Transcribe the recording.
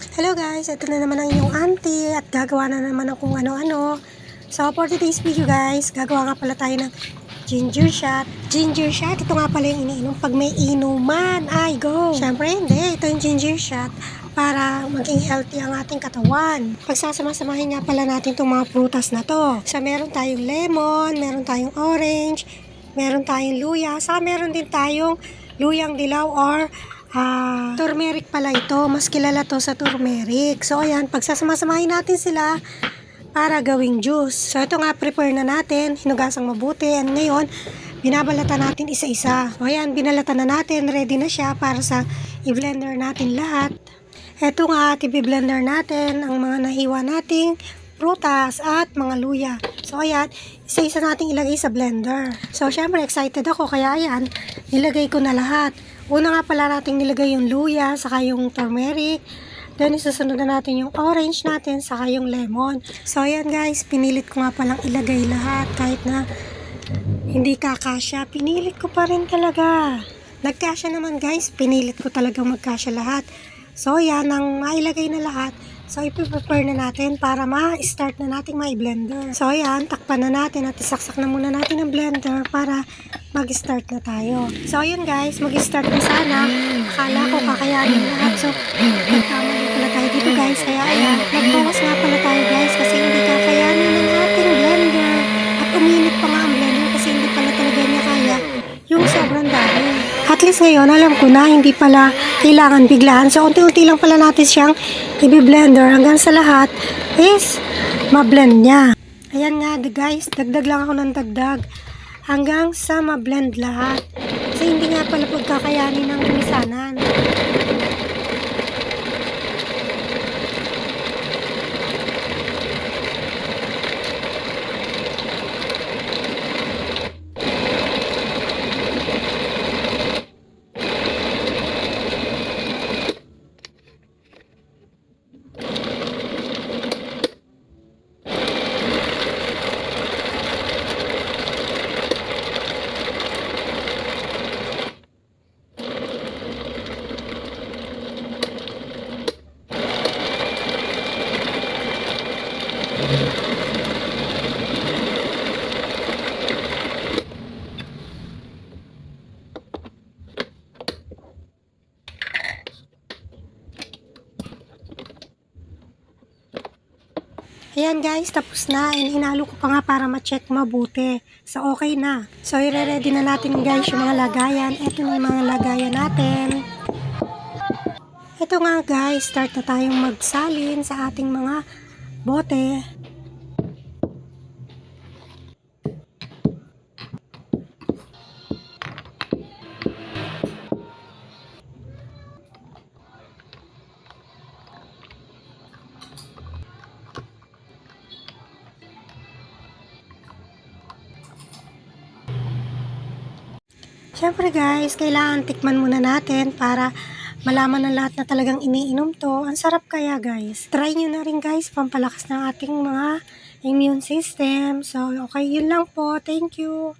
Hello guys, ito na naman ang inyong auntie at gagawa na naman ng kung ano-ano. So for today's video guys, gagawa nga pala tayo ng ginger shot. Ginger shot, ito nga pala yung iniinom pag may inuman. Ay go! Syempre hindi, ito yung ginger shot para maging healthy ang ating katawan. Pagsasama-samahin nga pala natin itong mga prutas na to. So meron tayong lemon, meron tayong orange, meron tayong luya, saka meron din tayong luyang dilaw or turmeric pala ito. Mas kilala to sa turmeric. So, ayan, pagsasama-samahin natin sila para gawing juice. So, ito nga, prepare na natin. Hinugasang mabuti. And ngayon, binabalatan natin isa-isa. So, ayan, binalatan na natin. Ready na siya para sa i-blender natin lahat. Ito nga, i-blender natin ang mga nahiwa nating prutas at mga luya. So, ayan, isa-isa nating ilagay sa blender. So, syempre, excited ako. Kaya, ayan, nilagay ko na lahat. Una nga pala nating nilagay yung luya, saka yung turmeric. Then, isusunod na natin yung orange natin, saka yung lemon. So, ayan guys, pinilit ko nga palang ilagay lahat. Kahit na hindi kakasya, pinilit ko pa rin talaga. Nagkasya naman guys, pinilit ko talagang magkasya lahat. So, ayan, nang mailagay na lahat, so, ipiprepare na natin para ma-start na nating ma-blender. So, ayan, takpan na natin at isaksak na muna natin ang blender para mag-start na tayo. So, ayan guys, mag-start na sana. Akala ko kakayanin lahat. So, nagkamali pala tayo dito guys. Kaya, ayan, nag-focus nga pala tayo guys kasi hindi kakayanin ng ating blender. At uminit pa nga ang blender kasi hindi pala talaga niya kaya yung sobrang dami. At least ngayon, alam ko na hindi pala kailangan biglaan. So, unti-unti lang pala natin siyang i-blender hanggang sa lahat is ma-blend niya. Ayan nga guys, dagdag lang ako ng dagdag hanggang sa ma-blend lahat. Kasi hindi nga pala pagkakayanin ng misanan. Ayan guys, tapos na. And hinalo ko pa nga para ma-check mabuti. So, okay na. So, i-ready na natin guys yung mga lagayan. Ito na yung mga lagayan natin. Ito nga guys, start na tayong magsalin sa ating mga bote. Siyempre guys, kailangan tikman muna natin para malaman ng lahat na talagang iniinom to. Ang sarap kaya guys. Try nyo na rin guys, pampalakas ng ating mga immune system. So, okay, yun lang po. Thank you.